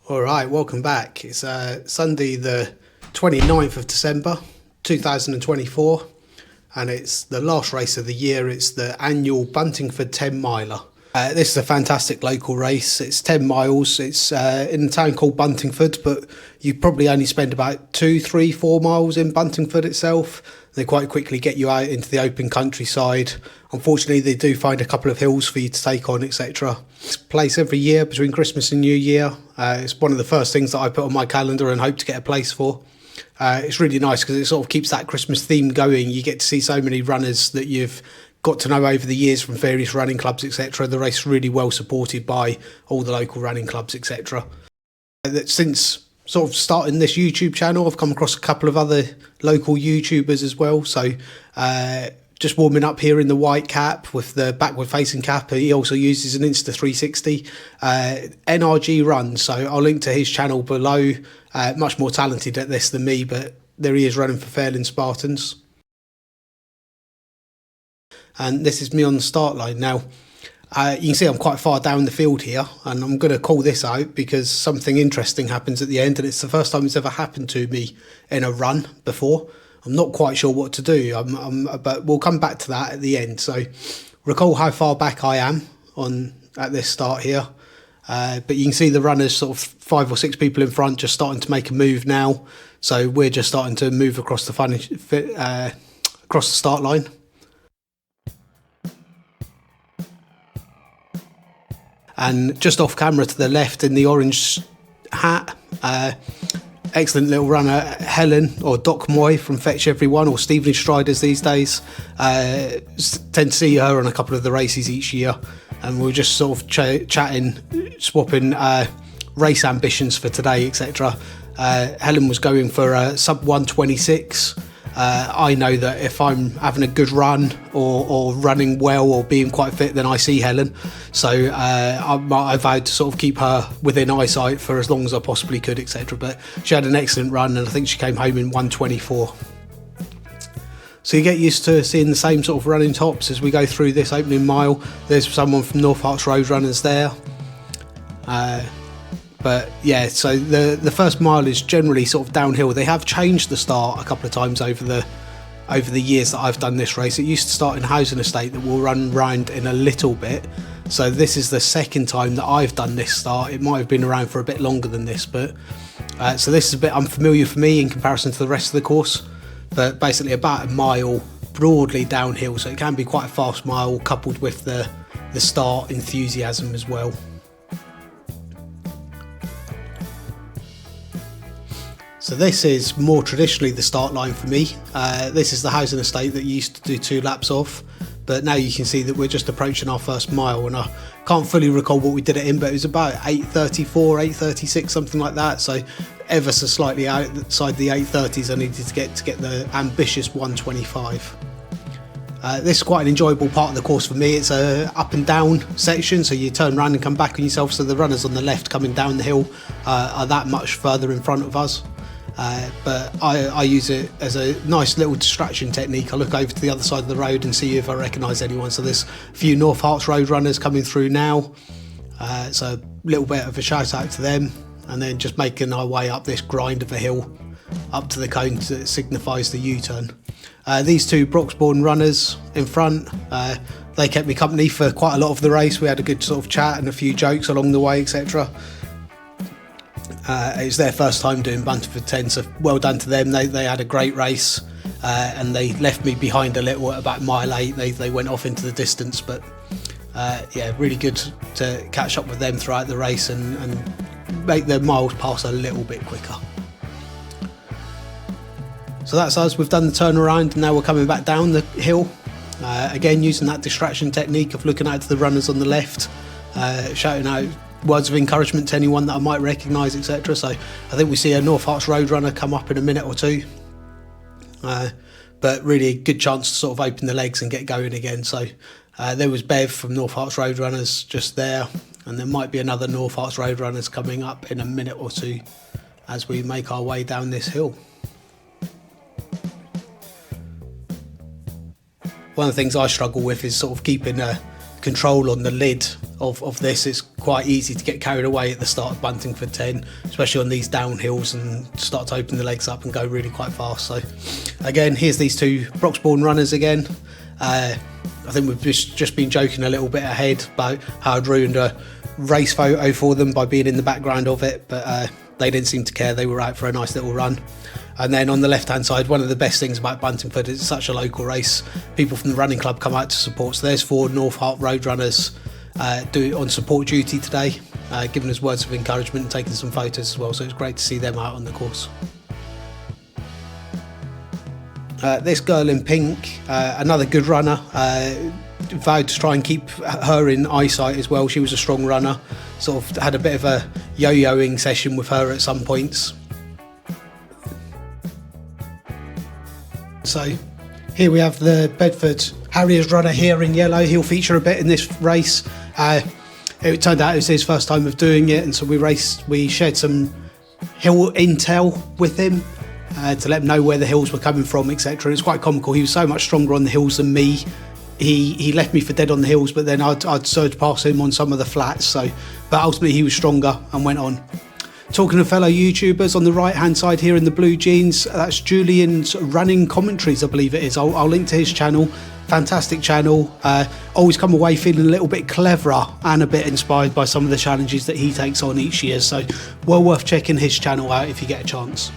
All right, welcome back. It's Sunday the 29th of December 2024 and it's the last race of the year. It's the annual Buntingford 10 miler. This is a fantastic local race. It's 10 miles. It's in a town called Buntingford, but you probably only spend about 2, 3, 4 miles in Buntingford itself. They quite quickly get you out into the open countryside. Unfortunately, they do find a couple of hills for you to take on, etc. It's place every year between Christmas and New Year. It's one of the first things that I put on my calendar and hope to get a place for. It's really nice because it sort of keeps that Christmas theme going. You get to see so many runners that you've got to know over the years from various running clubs, etc. The race is really well supported by all the local running clubs, etc. Since sort of starting this YouTube channel, I've come across a couple of other local YouTubers as well. So just warming up here in the white cap with the backward facing cap. He also uses an Insta360 NRG run. So I'll link to his channel below. Much more talented at this than me, but there he is running for Fairland Spartans. And this is me on the start line. Now, you can see I'm quite far down the field here, and I'm going to call this out because something interesting happens at the end, and it's the first time it's ever happened to me in a run before. I'm not quite sure what to do, but we'll come back to that at the end. So recall how far back I am at this start here. But you can see the runners, sort of 5 or 6 people in front, just starting to make a move now. So we're just starting to move across the start line. And just off camera to the left in the orange hat, excellent little runner, Helen, or Doc Moy from Fetch Everyone, or Stevenage Striders these days. Tend to see her on a couple of the races each year. And we're just sort of chatting, swapping race ambitions for today, etc. Helen was going for sub 126. I know that if I'm having a good run or running well or being quite fit, then I see Helen. So I vowed to sort of keep her within eyesight for as long as I possibly could, etc. But she had an excellent run, and I think she came home in 124. So you get used to seeing the same sort of running tops as we go through this opening mile. There's someone from North Herts Road Runners there. But yeah, so the first mile is generally sort of downhill. They have changed the start a couple of times over the years that I've done this race. It used to start in Housing Estate that will run round in a little bit. So this is the second time that I've done this start. It might have been around for a bit longer than this, but so this is a bit unfamiliar for me in comparison to the rest of the course. But basically about a mile broadly downhill, so it can be quite a fast mile coupled with the start enthusiasm as well. So this is more traditionally the start line for me. This is the Housing Estate that you used to do 2 laps of, but now you can see that we're just approaching our first mile, and I can't fully recall what we did it in, but it was about 8:34, 8:36, something like that. So ever so slightly outside the 8:30s I needed to get the ambitious 125. This is quite an enjoyable part of the course for me. It's a up and down section, so you turn around and come back on yourself, so the runners on the left coming down the hill are that much further in front of us. But I use it as a nice little distraction technique. I look over to the other side of the road and see if I recognise anyone. So there's a few North Herts Road runners coming through now. So a little bit of a shout out to them, and then just making our way up this grind of a hill up to the cone that signifies the U-turn. These 2 Broxbourne runners in front, they kept me company for quite a lot of the race. We had a good sort of chat and a few jokes along the way, etc. It was their first time doing Buntingford 10, so well done to them. They had a great race, and they left me behind a little at about mile 8. They went off into the distance, but yeah, really good to catch up with them throughout the race and make the miles pass a little bit quicker. So that's us. We've done the turnaround, and now we're coming back down the hill. Again, using that distraction technique of looking out to the runners on the left, shouting out words of encouragement to anyone that I might recognise, etc. So I think we see a North Herts Road runner come up in a minute or 2. But really a good chance to sort of open the legs and get going again. So there was Bev from North Herts Road Runners just there, and there might be another North Herts Road Runners coming up in a minute or 2 as we make our way down this hill. One of the things I struggle with is sort of keeping control on the lid of this. It's quite easy to get carried away at the start of Buntingford 10, especially on these downhills, and start to open the legs up and go really quite fast. So again, here's these two Broxbourne runners again. I think we've just been joking a little bit ahead about how I'd ruined a race photo for them by being in the background of it, but they didn't seem to care. They were out for a nice little run. And then on the left hand side, one of the best things about Buntingford is it's such a local race. People from the running club come out to support. So there's 4 North Hart road runners on support duty today, giving us words of encouragement and taking some photos as well. So it's great to see them out on the course. This girl in pink, another good runner, vowed to try and keep her in eyesight as well. She was a strong runner, sort of had a bit of a yo-yoing session with her at some points. So here we have the Bedford Harriers runner here in yellow. He'll feature a bit in this race. It turned out it was his first time of doing it, and so we shared some hill intel with him to let him know where the hills were coming from, etc. It's quite comical. He was so much stronger on the hills than me. He left me for dead on the hills, but then I'd surged past him on some of the flats. But ultimately he was stronger and went on. Talking of fellow YouTubers, on the right hand side here in the blue jeans, that's Julian's Running Commentaries, I believe it is. I'll link to his channel. Fantastic channel. Always come away feeling a little bit cleverer and a bit inspired by some of the challenges that he takes on each year. So well worth checking his channel out if you get a chance.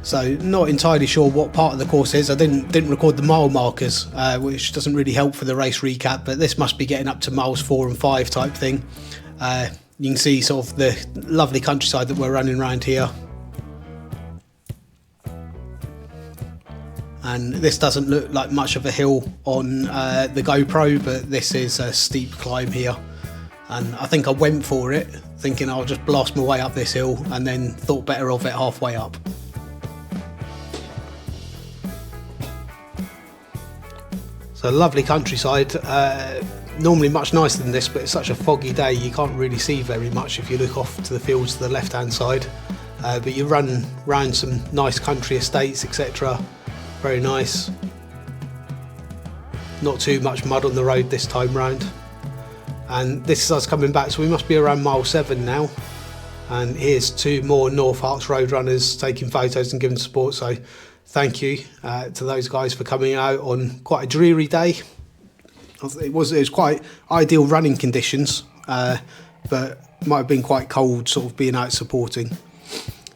So not entirely sure what part of the course is. I didn't record the mile markers, which doesn't really help for the race recap, but this must be getting up to miles 4 and 5 type thing. You can see sort of the lovely countryside that we're running around here. And this doesn't look like much of a hill on the GoPro, but this is a steep climb here. And I think I went for it, thinking I'll just blast my way up this hill, and then thought better of it halfway up. So lovely countryside, normally much nicer than this, but it's such a foggy day you can't really see very much if you look off to the fields to the left hand side. But you run around some nice country estates, etc. Very nice. Not too much mud on the road this time round. And this is us coming back, so we must be around mile 7 now. And here's 2 more North Harts road runners taking photos and giving support. So thank you to those guys for coming out on quite a dreary day. It was quite ideal running conditions, but might have been quite cold sort of being out supporting.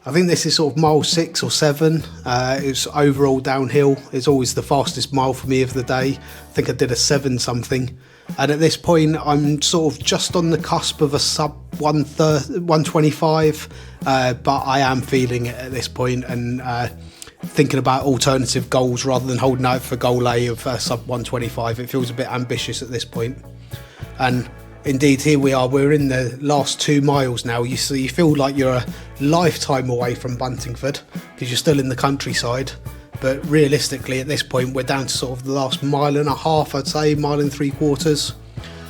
I think this is sort of mile 6 or 7. It's overall downhill. It's always the fastest mile for me of the day. I think I did a 7 something. And at this point, I'm sort of just on the cusp of a sub 125, but I am feeling it at this point, and thinking about alternative goals rather than holding out for goal A of sub 125. It feels a bit ambitious at this point. And indeed, here we are. We're in the last 2 miles now. You feel like you're a lifetime away from Buntingford because you're still in the countryside. But realistically, at this point, we're down to sort of the last 1.5 miles, I'd say, 1.75 miles.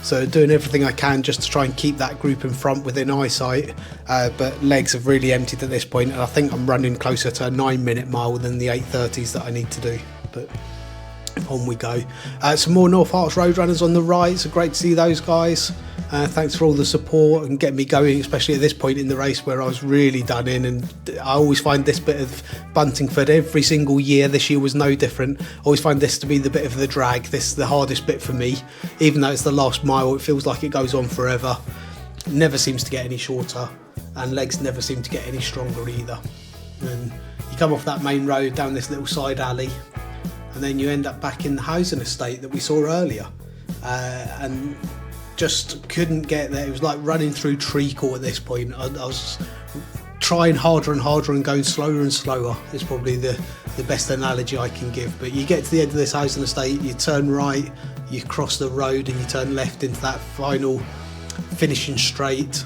So doing everything I can just to try and keep that group in front within eyesight. But legs have really emptied at this point, and I think I'm running closer to a 9-minute mile than the 8:30s that I need to do. But on we go. Some more North Harts road runners on the right, so great to see those guys. Thanks for all the support and getting me going, especially at this point in the race where I was really done in. And I always find this bit of Buntingford every single year. This year was no different. I always find this to be the bit of the drag. This is the hardest bit for me. Even though it's the last mile, it feels like it goes on forever. It never seems to get any shorter, and legs never seem to get any stronger either. And you come off that main road down this little side alley, and then you end up back in the housing estate that we saw earlier, and just couldn't get there. It was like running through treacle at this point. I was trying harder and harder and going slower and slower. It's probably the best analogy I can give. But you get to the end of this housing estate, you turn right, you cross the road, and you turn left into that final finishing straight.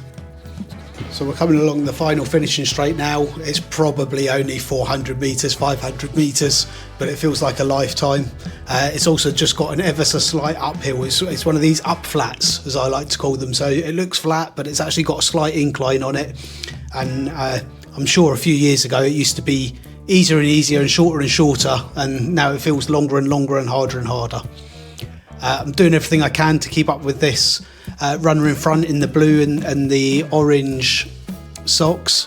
So we're coming along the final finishing straight now. It's probably only 400 metres, 500 metres, but it feels like a lifetime. It's also just got an ever so slight uphill. It's one of these up flats, as I like to call them. So it looks flat, but it's actually got a slight incline on it. And I'm sure a few years ago it used to be easier and easier and shorter, and now it feels longer and longer and harder. I'm doing everything I can to keep up with this runner in front in the blue and the orange socks.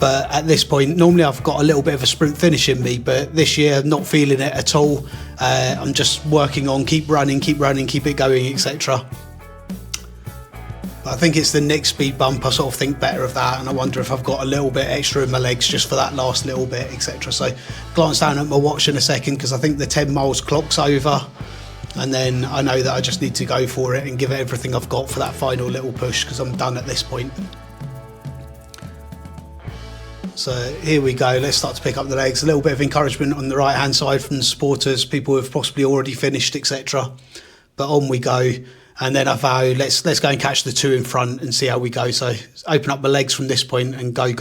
But at this point, normally I've got a little bit of a sprint finish in me, but this year I'm not feeling it at all. I'm just working on keep running, keep it going, etc. But I think it's the next speed bump. I sort of think better of that, and I wonder if I've got a little bit extra in my legs just for that last little bit, etc. So glance down at my watch in a second, because I think the 10 miles clock's over, and then I know that I just need to go for it and give it everything I've got for that final little push, because I'm done at this point. So here we go, let's start to pick up the legs. A little bit of encouragement on the right hand side from the supporters, people who have possibly already finished, etc. But on we go, and then I vow let's go and catch the 2 in front and see how we go. So open up my legs from this point and go.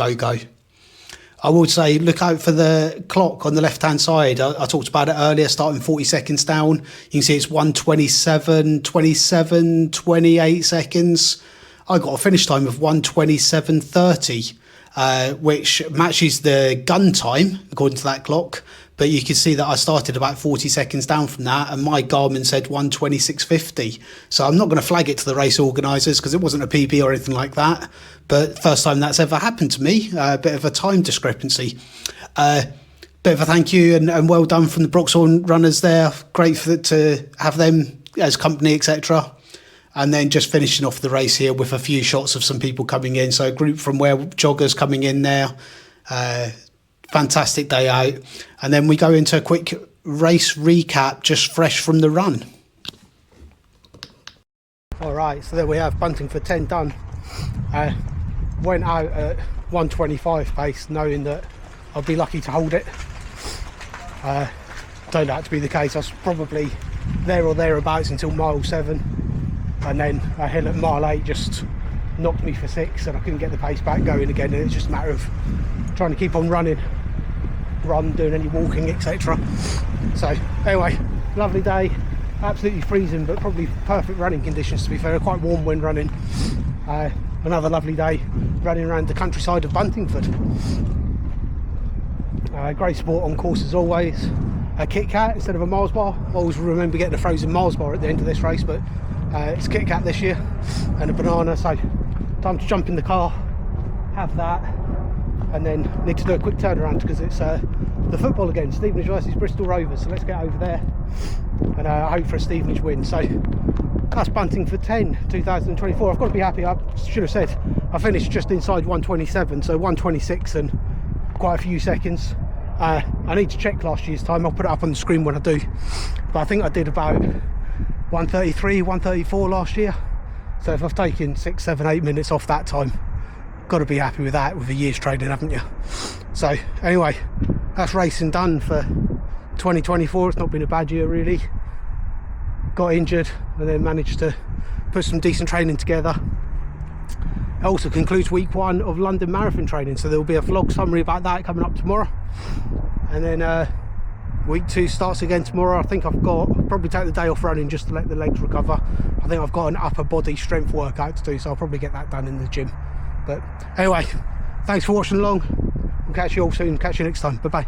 I would say look out for the clock on the left hand side. I talked about it earlier, starting 40 seconds down. You can see it's 1:27, 27, 28 seconds. I got a finish time of 1:27:30. Which matches the gun time according to that clock, but you can see that I started about 40 seconds down from that, and my Garmin said 1:26:50. So I'm not going to flag it to the race organisers because it wasn't a PB or anything like that, but first time that's ever happened to me. A bit of a time discrepancy. Bit of a thank you and well done from the Broxhorn runners there. Great to have them as company, etc. And then just finishing off the race here with a few shots of some people coming in. So a group from where joggers coming in there. Fantastic day out. And then we go into a quick race recap, just fresh from the run. All right, so there we have Buntingford 10 done. Went out at 1:25 pace, knowing that I'd be lucky to hold it. Turned out to be the case. I was probably there or thereabouts until mile 7. And then a hill at mile 8 just knocked me for 6, and I couldn't get the pace back going again, and it's just a matter of trying to keep on running, doing any walking, etc. So anyway, lovely day, absolutely freezing, but probably perfect running conditions, to be fair. Quite warm when running. Another lovely day running around the countryside of Buntingford. Great sport on course as always. A Kit Kat instead of a Mars bar. I always remember getting a frozen Mars bar at the end of this race, but it's Kit Kat this year, and a banana. So time to jump in the car, have that, and then need to do a quick turnaround because it's the football again, Stevenage versus Bristol Rovers. So let's get over there and hope for a Stevenage win. So that's Buntingford 10 2024. I've got to be happy. I should have said I finished just inside 1:27, so 1:26 and quite a few seconds. I need to check last year's time. I'll put it up on the screen when I do, but I think I did about 1:33, 1:34 last year. So if I've taken 6, 7, 8 minutes off that time, got to be happy with that with a year's training, haven't you? So anyway, that's racing done for 2024. It's not been a bad year really. Got injured and then managed to put some decent training together. It also concludes week 1 of London Marathon training, so there will be a vlog summary about that coming up tomorrow, and then week 2 starts again tomorrow. I think I'll probably take the day off running just to let the legs recover. I think I've got an upper body strength workout to do, so I'll probably get that done in the gym. But anyway, thanks for watching along. We'll catch you all soon. Catch you next time. Bye bye.